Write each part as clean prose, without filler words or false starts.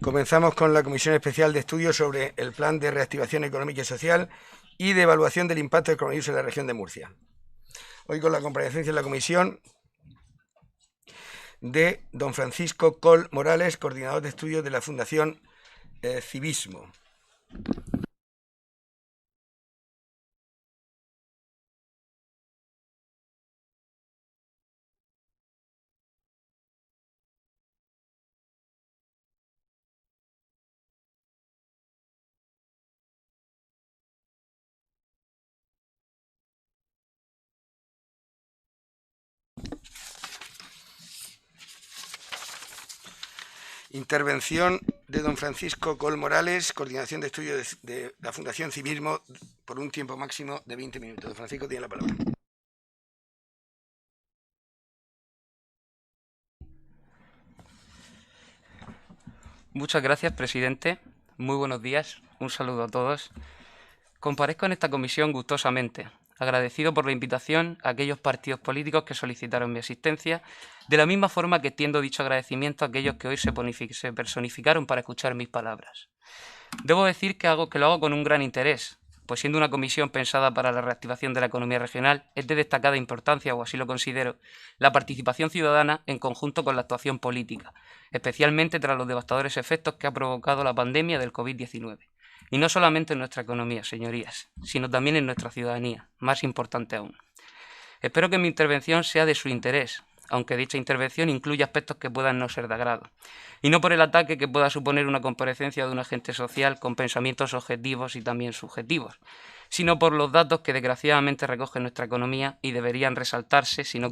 Comenzamos con la Comisión Especial de Estudio sobre el Plan de Reactivación Económica y Social y de Evaluación del Impacto del Coronavirus en la región de Murcia. Hoy con la comparecencia en la comisión de don Francisco Coll Morales, coordinador de estudios de la Fundación Civismo. Intervención de don Francisco Coll Morales, coordinación de estudios de la Fundación Civismo, por un tiempo máximo de 20 minutos. Don Francisco tiene la palabra. Muchas gracias, presidente. Muy buenos días. Un saludo a todos. Comparezco en esta comisión gustosamente, agradecido por la invitación a aquellos partidos políticos que solicitaron mi asistencia, de la misma forma que extiendo dicho agradecimiento a aquellos que hoy se personificaron para escuchar mis palabras. Debo decir que lo hago con un gran interés, pues siendo una comisión pensada para la reactivación de la economía regional, es de destacada importancia, o así lo considero, la participación ciudadana en conjunto con la actuación política, especialmente tras los devastadores efectos que ha provocado la pandemia del COVID-19. Y no solamente en nuestra economía, señorías, sino también en nuestra ciudadanía, más importante aún. Espero que mi intervención sea de su interés, aunque dicha intervención incluya aspectos que puedan no ser de agrado, y no por el ataque que pueda suponer una comparecencia de un agente social con pensamientos objetivos y también subjetivos, sino por los datos que desgraciadamente recoge nuestra economía y deberían resaltarse sin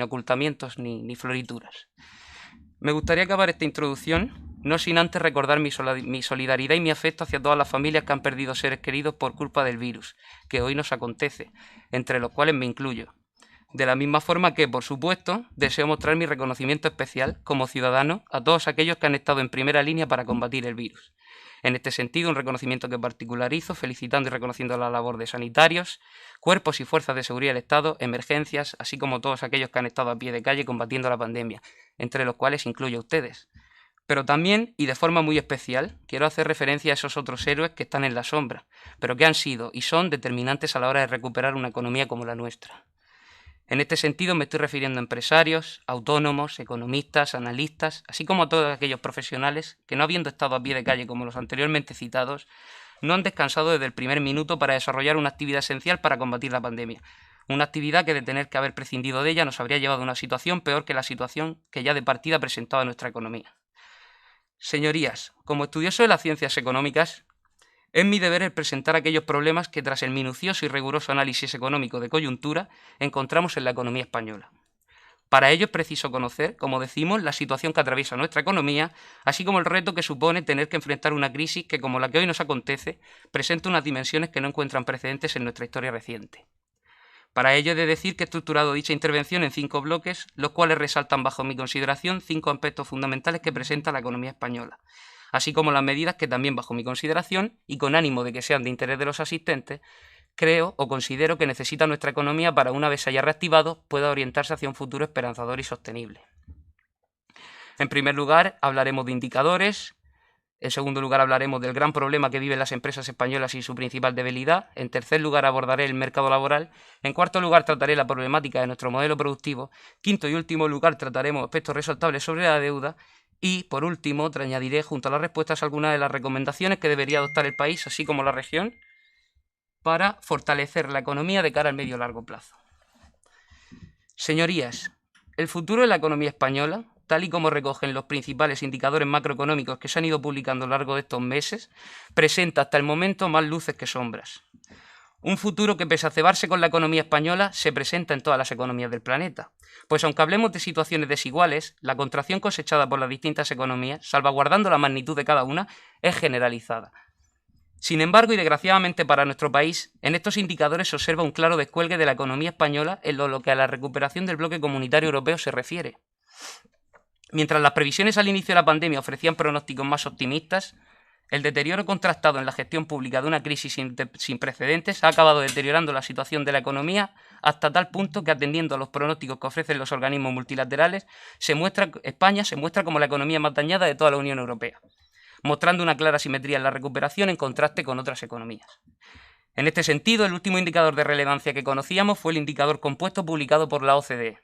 ocultamientos ni florituras. Me gustaría acabar esta introducción no sin antes recordar mi solidaridad y mi afecto hacia todas las familias que han perdido seres queridos por culpa del virus, que hoy nos acontece, entre los cuales me incluyo. De la misma forma que, por supuesto, deseo mostrar mi reconocimiento especial como ciudadano a todos aquellos que han estado en primera línea para combatir el virus. En este sentido, un reconocimiento que particularizo, felicitando y reconociendo la labor de sanitarios, cuerpos y fuerzas de seguridad del Estado, emergencias, así como todos aquellos que han estado a pie de calle combatiendo la pandemia, entre los cuales incluyo a ustedes. Pero también, y de forma muy especial, quiero hacer referencia a esos otros héroes que están en la sombra, pero que han sido y son determinantes a la hora de recuperar una economía como la nuestra. En este sentido me estoy refiriendo a empresarios, autónomos, economistas, analistas, así como a todos aquellos profesionales que, no habiendo estado a pie de calle como los anteriormente citados, no han descansado desde el primer minuto para desarrollar una actividad esencial para combatir la pandemia. Una actividad que, de tener que haber prescindido de ella, nos habría llevado a una situación peor que la situación que ya de partida presentaba nuestra economía. Señorías, como estudioso de las ciencias económicas, es mi deber el presentar aquellos problemas que, tras el minucioso y riguroso análisis económico de coyuntura, encontramos en la economía española. Para ello es preciso conocer, como decimos, la situación que atraviesa nuestra economía, así como el reto que supone tener que enfrentar una crisis que, como la que hoy nos acontece, presenta unas dimensiones que no encuentran precedentes en nuestra historia reciente. Para ello he de decir que he estructurado dicha intervención en 5 bloques, los cuales resaltan bajo mi consideración 5 aspectos fundamentales que presenta la economía española, así como las medidas que también bajo mi consideración, y con ánimo de que sean de interés de los asistentes, creo o considero que necesita nuestra economía para, una vez se haya reactivado, pueda orientarse hacia un futuro esperanzador y sostenible. En primer lugar, hablaremos de indicadores. En segundo lugar, hablaremos del gran problema que viven las empresas españolas y su principal debilidad. En tercer lugar, abordaré el mercado laboral. En cuarto lugar, trataré la problemática de nuestro modelo productivo. Quinto y último lugar, trataremos aspectos resaltables sobre la deuda. Y, por último, añadiré junto a las respuestas algunas de las recomendaciones que debería adoptar el país, así como la región, para fortalecer la economía de cara al medio y largo plazo. Señorías, el futuro de la economía española, tal y como recogen los principales indicadores macroeconómicos que se han ido publicando a lo largo de estos meses, presenta hasta el momento más luces que sombras. Un futuro que, pese a cebarse con la economía española, se presenta en todas las economías del planeta. Pues aunque hablemos de situaciones desiguales, la contracción cosechada por las distintas economías, salvaguardando la magnitud de cada una, es generalizada. Sin embargo, y desgraciadamente para nuestro país, en estos indicadores se observa un claro descuelgue de la economía española en lo que a la recuperación del bloque comunitario europeo se refiere. Mientras las previsiones al inicio de la pandemia ofrecían pronósticos más optimistas, el deterioro contrastado en la gestión pública de una crisis sin precedentes ha acabado deteriorando la situación de la economía hasta tal punto que, atendiendo a los pronósticos que ofrecen los organismos multilaterales, España se muestra como la economía más dañada de toda la Unión Europea. mostrando una clara simetría en la recuperación en contraste con otras economías. En este sentido, el último indicador de relevancia que conocíamos fue el indicador compuesto publicado por la OCDE.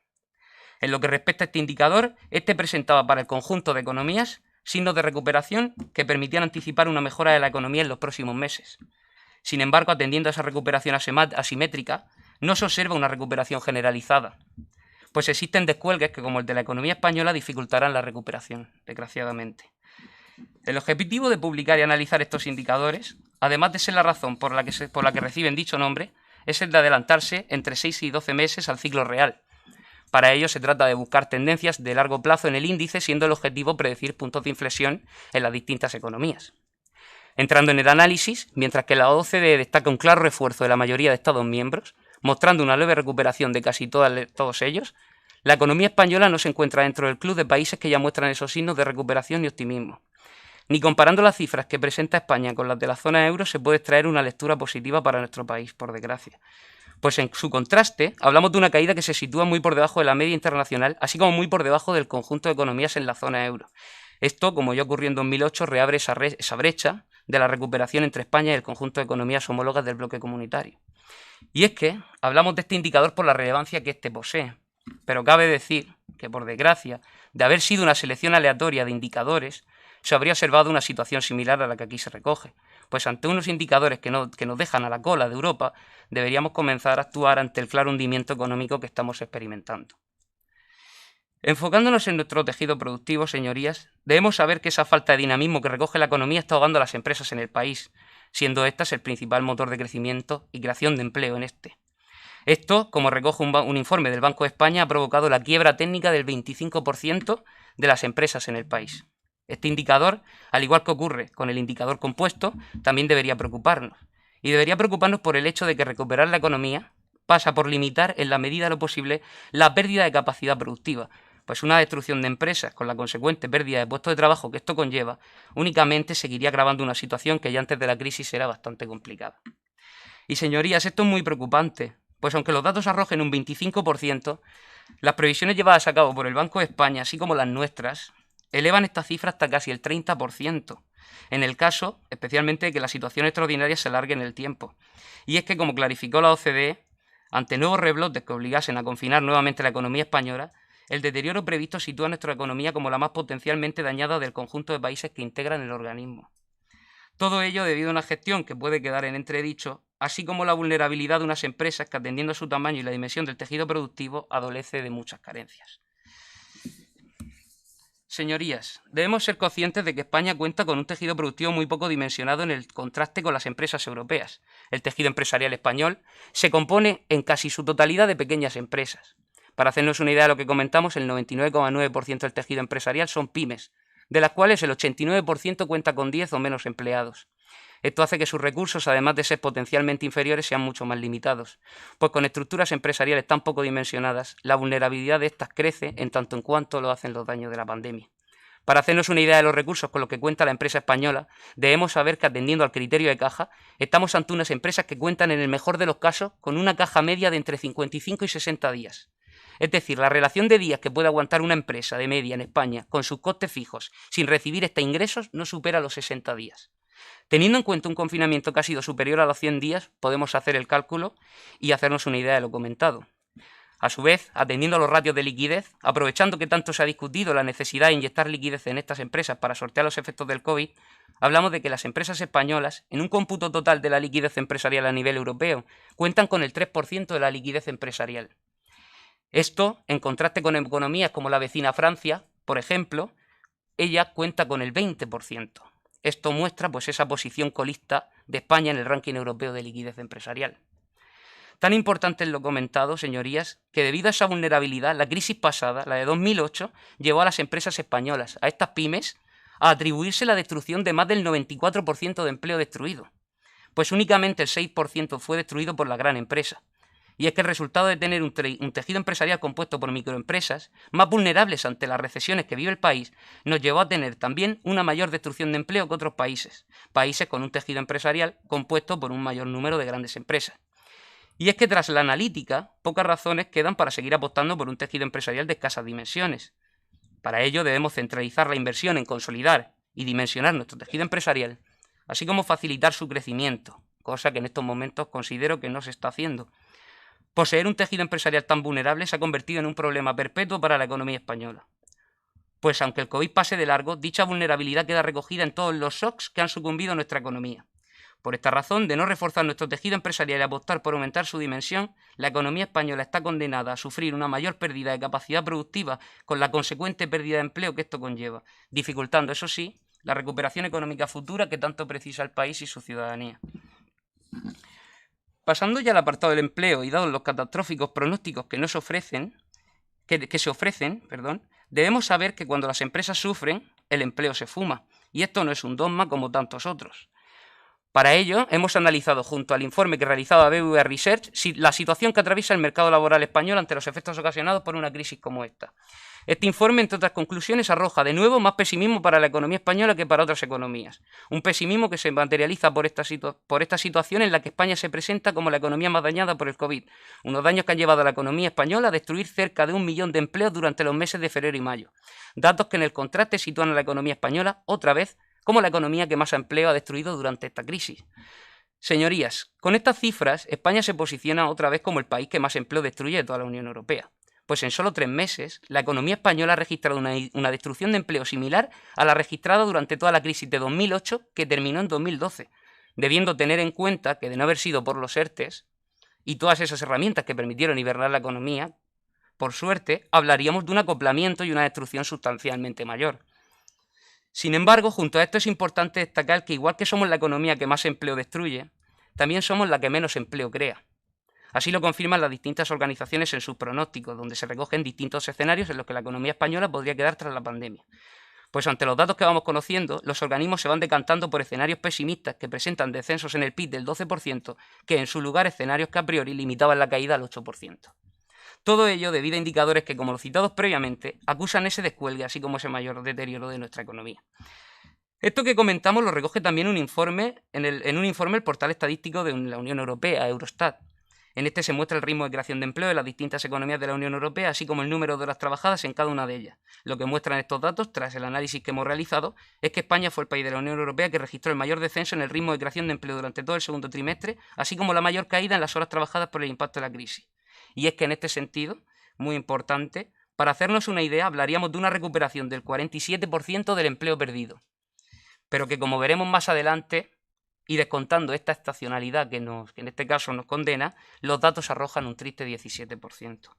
En lo que respecta a este indicador, este presentaba para el conjunto de economías signos de recuperación que permitían anticipar una mejora de la economía en los próximos meses. Sin embargo, atendiendo a esa recuperación asimétrica, no se observa una recuperación generalizada, pues existen descuelgues que, como el de la economía española, dificultarán la recuperación, desgraciadamente. El objetivo de publicar y analizar estos indicadores, además de ser la razón por la que reciben dicho nombre, es el de adelantarse entre 6 y 12 meses al ciclo real. Para ello se trata de buscar tendencias de largo plazo en el índice, siendo el objetivo predecir puntos de inflexión en las distintas economías. Entrando en el análisis, mientras que la OCDE destaca un claro refuerzo de la mayoría de Estados miembros, mostrando una leve recuperación de casi todos ellos, la economía española no se encuentra dentro del club de países que ya muestran esos signos de recuperación y optimismo. Ni comparando las cifras que presenta España con las de la zona euro se puede extraer una lectura positiva para nuestro país, por desgracia. Pues en su contraste, hablamos de una caída que se sitúa muy por debajo de la media internacional, así como muy por debajo del conjunto de economías en la zona euro. Esto, como ya ocurrió en 2008, reabre esa brecha de la recuperación entre España y el conjunto de economías homólogas del bloque comunitario. Y es que hablamos de este indicador por la relevancia que éste posee, pero cabe decir que, por desgracia, de haber sido una selección aleatoria de indicadores, se habría observado una situación similar a la que aquí se recoge, pues ante unos indicadores que nos dejan a la cola de Europa, deberíamos comenzar a actuar ante el claro hundimiento económico que estamos experimentando. Enfocándonos en nuestro tejido productivo, señorías, debemos saber que esa falta de dinamismo que recoge la economía está ahogando a las empresas en el país, siendo estas el principal motor de crecimiento y creación de empleo en este. Esto, como recoge un informe del Banco de España, ha provocado la quiebra técnica del 25% de las empresas en el país. Este indicador, al igual que ocurre con el indicador compuesto, también debería preocuparnos. Y debería preocuparnos por el hecho de que recuperar la economía pasa por limitar, en la medida de lo posible, la pérdida de capacidad productiva, pues una destrucción de empresas con la consecuente pérdida de puestos de trabajo que esto conlleva, únicamente seguiría agravando una situación que ya antes de la crisis era bastante complicada. Y señorías, esto es muy preocupante, pues aunque los datos arrojen un 25%, las previsiones llevadas a cabo por el Banco de España, así como las nuestras, elevan esta cifra hasta casi el 30%, en el caso, especialmente, de que la situación extraordinaria se alargue en el tiempo. Y es que, como clarificó la OCDE, ante nuevos rebrotes que obligasen a confinar nuevamente la economía española, el deterioro previsto sitúa a nuestra economía como la más potencialmente dañada del conjunto de países que integran el organismo. Todo ello debido a una gestión que puede quedar en entredicho, así como la vulnerabilidad de unas empresas que, atendiendo a su tamaño y la dimensión del tejido productivo, adolece de muchas carencias. Señorías, debemos ser conscientes de que España cuenta con un tejido productivo muy poco dimensionado en el contraste con las empresas europeas. El tejido empresarial español se compone en casi su totalidad de pequeñas empresas. Para hacernos una idea de lo que comentamos, el 99,9% del tejido empresarial son pymes, de las cuales el 89% cuenta con 10 o menos empleados. Esto hace que sus recursos, además de ser potencialmente inferiores, sean mucho más limitados, pues con estructuras empresariales tan poco dimensionadas, la vulnerabilidad de estas crece en tanto en cuanto lo hacen los daños de la pandemia. Para hacernos una idea de los recursos con los que cuenta la empresa española, debemos saber que, atendiendo al criterio de caja, estamos ante unas empresas que cuentan, en el mejor de los casos, con una caja media de entre 55 y 60 días. Es decir, la relación de días que puede aguantar una empresa de media en España con sus costes fijos sin recibir estos ingresos no supera los 60 días. Teniendo en cuenta un confinamiento que ha sido superior a los 100 días, podemos hacer el cálculo y hacernos una idea de lo comentado. A su vez, atendiendo a los ratios de liquidez, aprovechando que tanto se ha discutido la necesidad de inyectar liquidez en estas empresas para sortear los efectos del COVID, hablamos de que las empresas españolas, en un cómputo total de la liquidez empresarial a nivel europeo, cuentan con el 3% de la liquidez empresarial. Esto, en contraste con economías como la vecina Francia, por ejemplo, ella cuenta con el 20%. Esto muestra pues esa posición colista de España en el ranking europeo de liquidez empresarial. Tan importante es lo comentado, señorías, que debido a esa vulnerabilidad, la crisis pasada, la de 2008, llevó a las empresas españolas, a estas pymes, a atribuirse la destrucción de más del 94% de empleo destruido, pues únicamente el 6% fue destruido por la gran empresa. Y es que el resultado de tener un tejido empresarial compuesto por microempresas, más vulnerables ante las recesiones que vive el país, nos llevó a tener también una mayor destrucción de empleo que otros países con un tejido empresarial compuesto por un mayor número de grandes empresas. Y es que tras la analítica, pocas razones quedan para seguir apostando por un tejido empresarial de escasas dimensiones. Para ello debemos centralizar la inversión en consolidar y dimensionar nuestro tejido empresarial, así como facilitar su crecimiento, cosa que en estos momentos considero que no se está haciendo. Poseer un tejido empresarial tan vulnerable se ha convertido en un problema perpetuo para la economía española. Pues aunque el COVID pase de largo, dicha vulnerabilidad queda recogida en todos los shocks que han sucumbido a nuestra economía. Por esta razón, de no reforzar nuestro tejido empresarial y apostar por aumentar su dimensión, la economía española está condenada a sufrir una mayor pérdida de capacidad productiva con la consecuente pérdida de empleo que esto conlleva, dificultando, eso sí, la recuperación económica futura que tanto precisa el país y su ciudadanía. Pasando ya al apartado del empleo y dados los catastróficos pronósticos que se ofrecen, debemos saber que cuando las empresas sufren, el empleo se fuma, y esto no es un dogma como tantos otros. Para ello, hemos analizado junto al informe que realizaba BBVA Research la situación que atraviesa el mercado laboral español ante los efectos ocasionados por una crisis como esta. Este informe, entre otras conclusiones, arroja de nuevo más pesimismo para la economía española que para otras economías. Un pesimismo que se materializa por esta situación en la que España se presenta como la economía más dañada por el COVID. Unos daños que han llevado a la economía española a destruir cerca de 1 millón de empleos durante los meses de febrero y mayo. Datos que en el contraste sitúan a la economía española, otra vez, como la economía que más empleo ha destruido durante esta crisis. Señorías, con estas cifras, España se posiciona otra vez como el país que más empleo destruye de toda la Unión Europea. Pues en solo 3 meses, la economía española ha registrado una destrucción de empleo similar a la registrada durante toda la crisis de 2008 que terminó en 2012, debiendo tener en cuenta que de no haber sido por los ERTEs y todas esas herramientas que permitieron hibernar la economía, por suerte, hablaríamos de un acoplamiento y una destrucción sustancialmente mayor. Sin embargo, junto a esto es importante destacar que igual que somos la economía que más empleo destruye, también somos la que menos empleo crea. Así lo confirman las distintas organizaciones en sus pronósticos, donde se recogen distintos escenarios en los que la economía española podría quedar tras la pandemia. Pues ante los datos que vamos conociendo, los organismos se van decantando por escenarios pesimistas que presentan descensos en el PIB del 12%, que en su lugar escenarios que a priori limitaban la caída al 8%. Todo ello debido a indicadores que, como los citados previamente, acusan ese descuelgue, así como ese mayor deterioro de nuestra economía. Esto que comentamos lo recoge también en un informe el portal estadístico de la Unión Europea, Eurostat. En este se muestra el ritmo de creación de empleo de las distintas economías de la Unión Europea, así como el número de horas trabajadas en cada una de ellas. Lo que muestran estos datos, tras el análisis que hemos realizado, es que España fue el país de la Unión Europea que registró el mayor descenso en el ritmo de creación de empleo durante todo el segundo trimestre, así como la mayor caída en las horas trabajadas por el impacto de la crisis. Y es que en este sentido, muy importante, para hacernos una idea, hablaríamos de una recuperación del 47% del empleo perdido. Pero que, como veremos más adelante, y descontando esta estacionalidad que en este caso nos condena, los datos arrojan un triste 17%.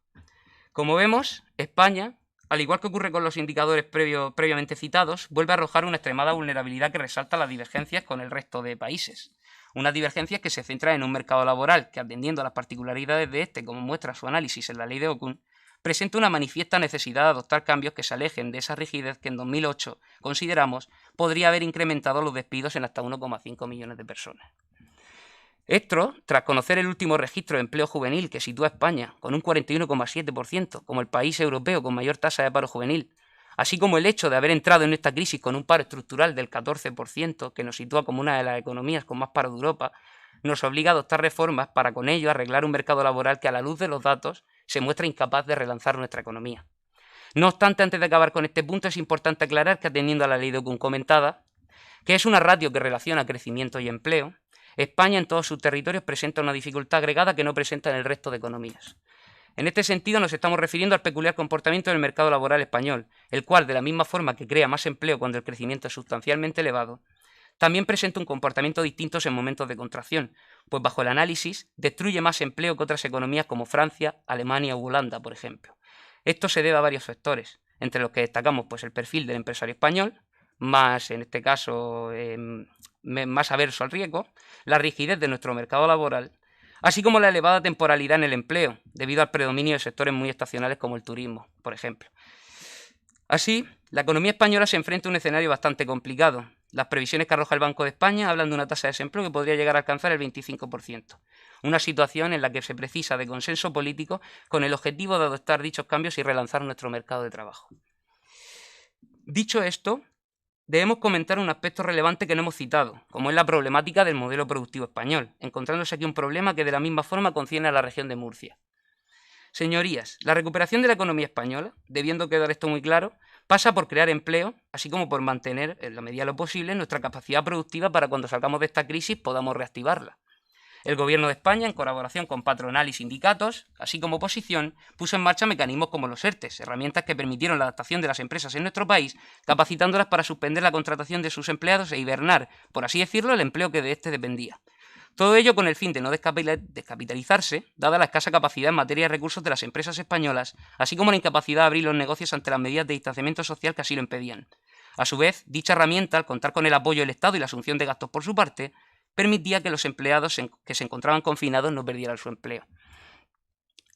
Como vemos, España, al igual que ocurre con los indicadores previamente citados, vuelve a arrojar una extremada vulnerabilidad que resalta las divergencias con el resto de países. Unas divergencias que se centran en un mercado laboral que, atendiendo a las particularidades de este, como muestra su análisis en la ley de Okun, presenta una manifiesta necesidad de adoptar cambios que se alejen de esa rigidez que en 2008, consideramos, podría haber incrementado los despidos en hasta 1,5 millones de personas. Esto, tras conocer el último registro de empleo juvenil que sitúa a España con un 41,7% como el país europeo con mayor tasa de paro juvenil, así como el hecho de haber entrado en esta crisis con un paro estructural del 14%, que nos sitúa como una de las economías con más paro de Europa, nos obliga a adoptar reformas para con ello arreglar un mercado laboral que, a la luz de los datos, se muestra incapaz de relanzar nuestra economía. No obstante, antes de acabar con este punto, es importante aclarar que, atendiendo a la ley de Okun comentada, que es una ratio que relaciona crecimiento y empleo, España en todos sus territorios presenta una dificultad agregada que no presenta en el resto de economías. En este sentido nos estamos refiriendo al peculiar comportamiento del mercado laboral español, el cual, de la misma forma que crea más empleo cuando el crecimiento es sustancialmente elevado, también presenta un comportamiento distinto en momentos de contracción, pues bajo el análisis destruye más empleo que otras economías como Francia, Alemania u Holanda, por ejemplo. Esto se debe a varios factores, entre los que destacamos pues el perfil del empresario español, más en este caso más averso al riesgo, la rigidez de nuestro mercado laboral, así como la elevada temporalidad en el empleo, debido al predominio de sectores muy estacionales como el turismo, por ejemplo. Así, la economía española se enfrenta a un escenario bastante complicado. Las previsiones que arroja el Banco de España hablan de una tasa de desempleo que podría llegar a alcanzar el 25%, una situación en la que se precisa de consenso político con el objetivo de adoptar dichos cambios y relanzar nuestro mercado de trabajo. Dicho esto, debemos comentar un aspecto relevante que no hemos citado, como es la problemática del modelo productivo español, encontrándose aquí un problema que de la misma forma concierne a la región de Murcia. Señorías, la recuperación de la economía española, debiendo quedar esto muy claro, pasa por crear empleo, así como por mantener, en la medida de lo posible, nuestra capacidad productiva para cuando salgamos de esta crisis podamos reactivarla. El Gobierno de España, en colaboración con patronal y sindicatos, así como oposición, puso en marcha mecanismos como los ERTEs, herramientas que permitieron la adaptación de las empresas en nuestro país, capacitándolas para suspender la contratación de sus empleados e hibernar, por así decirlo, el empleo que de éste dependía. Todo ello con el fin de no descapitalizarse, dada la escasa capacidad en materia de recursos de las empresas españolas, así como la incapacidad de abrir los negocios ante las medidas de distanciamiento social que así lo impedían. A su vez, dicha herramienta, al contar con el apoyo del Estado y la asunción de gastos por su parte, permitía que los empleados que se encontraban confinados no perdieran su empleo.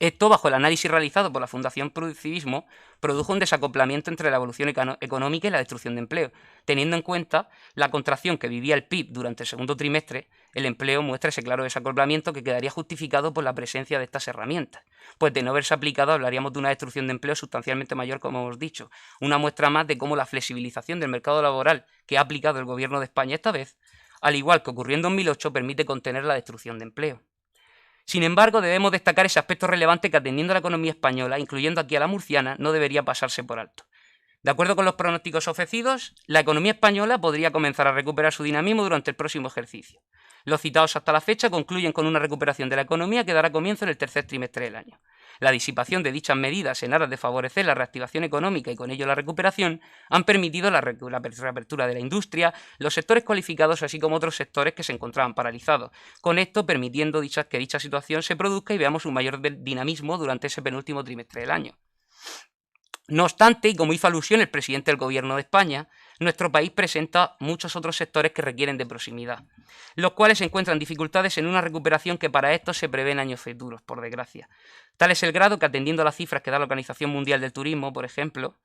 Esto, bajo el análisis realizado por la Fundación Productivismo, produjo un desacoplamiento entre la evolución económica y la destrucción de empleo. Teniendo en cuenta la contracción que vivía el PIB durante el segundo trimestre, el empleo muestra ese claro desacoplamiento que quedaría justificado por la presencia de estas herramientas. Pues de no haberse aplicado hablaríamos de una destrucción de empleo sustancialmente mayor, como hemos dicho. Una muestra más de cómo la flexibilización del mercado laboral que ha aplicado el Gobierno de España esta vez, al igual que ocurrió en 2008, permite contener la destrucción de empleo. Sin embargo, debemos destacar ese aspecto relevante que, atendiendo a la economía española, incluyendo aquí a la murciana, no debería pasarse por alto. De acuerdo con los pronósticos ofrecidos, la economía española podría comenzar a recuperar su dinamismo durante el próximo ejercicio. Los citados hasta la fecha concluyen con una recuperación de la economía que dará comienzo en el tercer trimestre del año. La disipación de dichas medidas en aras de favorecer la reactivación económica y con ello la recuperación han permitido la reapertura de la industria, los sectores cualificados así como otros sectores que se encontraban paralizados, con esto permitiendo que dicha situación se produzca y veamos un mayor dinamismo durante ese penúltimo trimestre del año. No obstante, y como hizo alusión el presidente del Gobierno de España, nuestro país presenta muchos otros sectores que requieren de proximidad, los cuales encuentran dificultades en una recuperación que para estos se prevé en años futuros, por desgracia. Tal es el grado que, atendiendo a las cifras que da la Organización Mundial del Turismo, por ejemplo,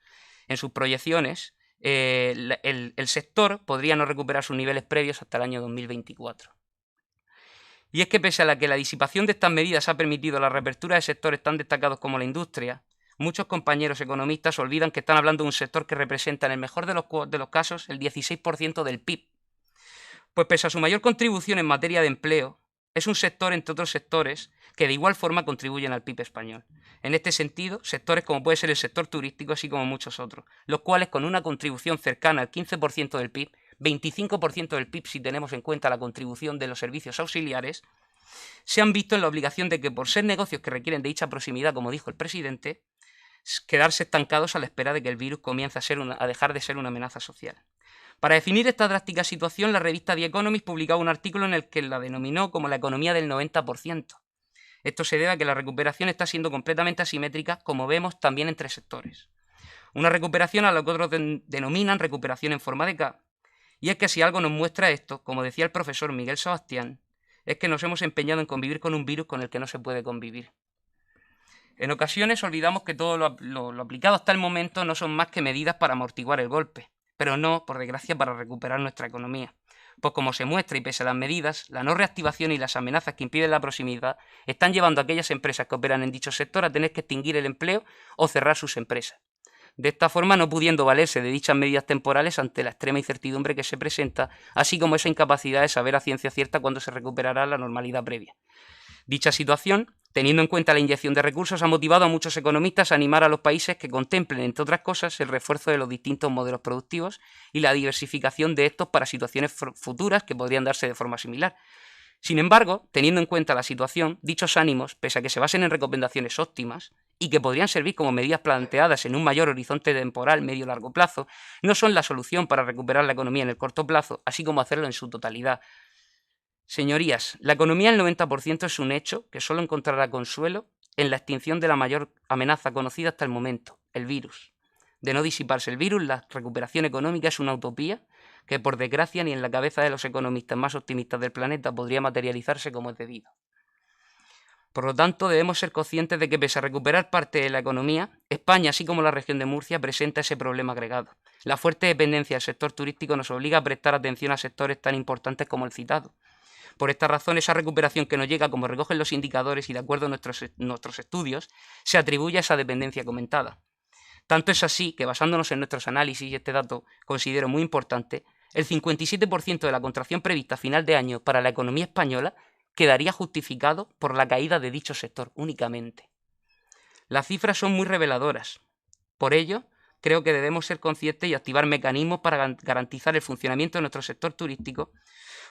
en sus proyecciones, el sector podría no recuperar sus niveles previos hasta el año 2024. Y es que pese a que la disipación de estas medidas ha permitido la reapertura de sectores tan destacados como la industria, muchos compañeros economistas olvidan que están hablando de un sector que representa, en el mejor de los casos, el 16% del PIB. Pues pese a su mayor contribución en materia de empleo, es un sector, entre otros sectores, que de igual forma contribuyen al PIB español. En este sentido, sectores como puede ser el sector turístico, así como muchos otros, los cuales con una contribución cercana al 15% del PIB, 25% del PIB si tenemos en cuenta la contribución de los servicios auxiliares, se han visto en la obligación de que, por ser negocios que requieren de dicha proximidad, como dijo el presidente, quedarse estancados a la espera de que el virus comience a dejar de ser una amenaza social. Para definir esta drástica situación, la revista The Economist publicaba un artículo en el que la denominó como la economía del 90%. Esto se debe a que la recuperación está siendo completamente asimétrica, como vemos también entre sectores. Una recuperación a lo que otros denominan recuperación en forma de K. Y es que si algo nos muestra esto, como decía el profesor Miguel Sebastián, es que nos hemos empeñado en convivir con un virus con el que no se puede convivir. En ocasiones olvidamos que todo lo aplicado hasta el momento no son más que medidas para amortiguar el golpe, pero no, por desgracia, para recuperar nuestra economía. Pues como se muestra y pese a las medidas, la no reactivación y las amenazas que impiden la proximidad están llevando a aquellas empresas que operan en dicho sector a tener que extinguir el empleo o cerrar sus empresas. De esta forma, no pudiendo valerse de dichas medidas temporales ante la extrema incertidumbre que se presenta, así como esa incapacidad de saber a ciencia cierta cuándo se recuperará la normalidad previa. Dicha situación, teniendo en cuenta la inyección de recursos, ha motivado a muchos economistas a animar a los países que contemplen, entre otras cosas, el refuerzo de los distintos modelos productivos y la diversificación de estos para situaciones futuras que podrían darse de forma similar. Sin embargo, teniendo en cuenta la situación, dichos ánimos, pese a que se basen en recomendaciones óptimas y que podrían servir como medidas planteadas en un mayor horizonte temporal medio-largo plazo, no son la solución para recuperar la economía en el corto plazo, así como hacerlo en su totalidad. Señorías, la economía del 90% es un hecho que solo encontrará consuelo en la extinción de la mayor amenaza conocida hasta el momento, el virus. De no disiparse el virus, la recuperación económica es una utopía que, por desgracia, ni en la cabeza de los economistas más optimistas del planeta podría materializarse como es debido. Por lo tanto, debemos ser conscientes de que, pese a recuperar parte de la economía, España, así como la región de Murcia, presenta ese problema agregado. La fuerte dependencia del sector turístico nos obliga a prestar atención a sectores tan importantes como el citado. Por esta razón, esa recuperación que nos llega, como recogen los indicadores y de acuerdo a nuestros estudios, se atribuye a esa dependencia comentada. Tanto es así que, basándonos en nuestros análisis, y este dato considero muy importante, el 57% de la contracción prevista a final de año para la economía española quedaría justificado por la caída de dicho sector únicamente. Las cifras son muy reveladoras. Por ello, creo que debemos ser conscientes y activar mecanismos para garantizar el funcionamiento de nuestro sector turístico,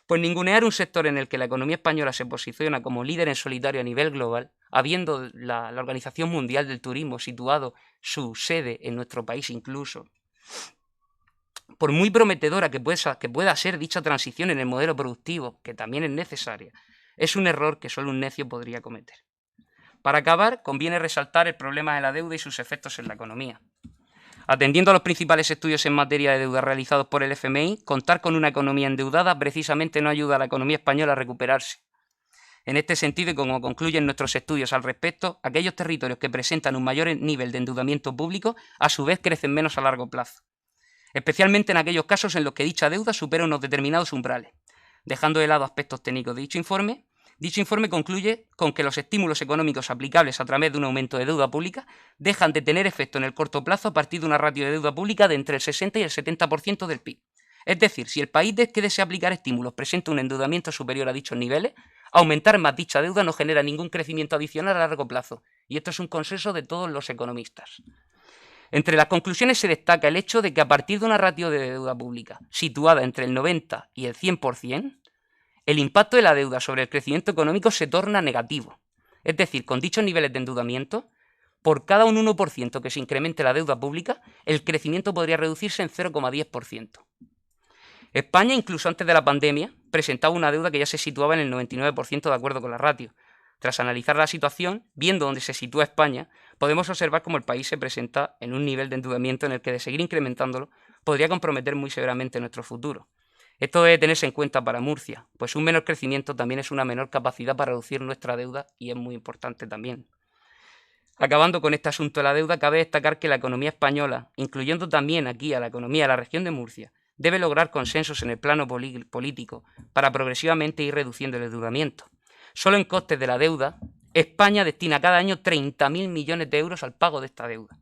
pues ningunear un sector en el que la economía española se posiciona como líder en solitario a nivel global, habiendo la Organización Mundial del Turismo situado su sede en nuestro país incluso, por muy prometedora que pueda ser dicha transición en el modelo productivo, que también es necesaria, es un error que solo un necio podría cometer. Para acabar, conviene resaltar el problema de la deuda y sus efectos en la economía. Atendiendo a los principales estudios en materia de deuda realizados por el FMI, contar con una economía endeudada precisamente no ayuda a la economía española a recuperarse. En este sentido, y como concluyen nuestros estudios al respecto, aquellos territorios que presentan un mayor nivel de endeudamiento público, a su vez crecen menos a largo plazo, especialmente en aquellos casos en los que dicha deuda supera unos determinados umbrales. Dejando de lado aspectos técnicos de dicho informe concluye con que los estímulos económicos aplicables a través de un aumento de deuda pública dejan de tener efecto en el corto plazo a partir de una ratio de deuda pública de entre el 60 y el 70% del PIB. Es decir, si el país que desea aplicar estímulos presenta un endeudamiento superior a dichos niveles, aumentar más dicha deuda no genera ningún crecimiento adicional a largo plazo, y esto es un consenso de todos los economistas. Entre las conclusiones se destaca el hecho de que a partir de una ratio de deuda pública situada entre el 90 y el 100%, el impacto de la deuda sobre el crecimiento económico se torna negativo. Es decir, con dichos niveles de endeudamiento, por cada un 1% que se incremente la deuda pública, el crecimiento podría reducirse en 0,10%. España, incluso antes de la pandemia, presentaba una deuda que ya se situaba en el 99% de acuerdo con la ratio. Tras analizar la situación, viendo dónde se sitúa España, podemos observar cómo el país se presenta en un nivel de endeudamiento en el que, de seguir incrementándolo, podría comprometer muy severamente nuestro futuro. Esto debe tenerse en cuenta para Murcia, pues un menor crecimiento también es una menor capacidad para reducir nuestra deuda y es muy importante también. Acabando con este asunto de la deuda, cabe destacar que la economía española, incluyendo también aquí a la economía de la región de Murcia, debe lograr consensos en el plano político para progresivamente ir reduciendo el endeudamiento. Solo en costes de la deuda, España destina cada año 30.000 millones de euros al pago de esta deuda.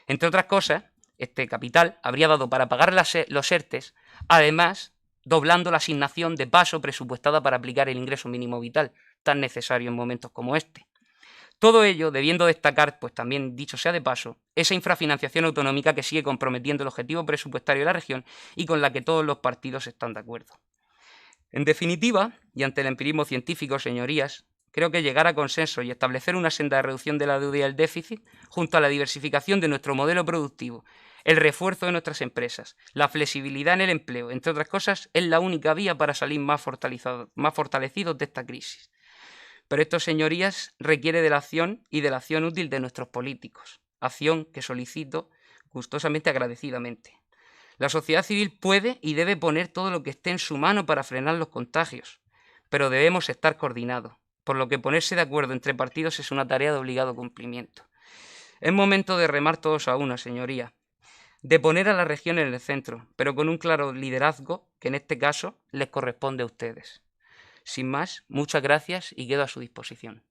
Entre otras cosas, este capital habría dado para pagar los ERTEs, además doblando la asignación de paso presupuestada para aplicar el ingreso mínimo vital, tan necesario en momentos como este. Todo ello debiendo destacar, pues también dicho sea de paso, esa infrafinanciación autonómica que sigue comprometiendo el objetivo presupuestario de la región y con la que todos los partidos están de acuerdo. En definitiva, y ante el empirismo científico, señorías, creo que llegar a consenso y establecer una senda de reducción de la deuda y el déficit, junto a la diversificación de nuestro modelo productivo, el refuerzo de nuestras empresas, la flexibilidad en el empleo, entre otras cosas, es la única vía para salir más fortalecidos de esta crisis. Pero esto, señorías, requiere de la acción y de la acción útil de nuestros políticos, acción que solicito gustosamente, agradecidamente. La sociedad civil puede y debe poner todo lo que esté en su mano para frenar los contagios, pero debemos estar coordinados, por lo que ponerse de acuerdo entre partidos es una tarea de obligado cumplimiento. Es momento de remar todos a una, señoría, de poner a la región en el centro, pero con un claro liderazgo que en este caso les corresponde a ustedes. Sin más, muchas gracias y quedo a su disposición.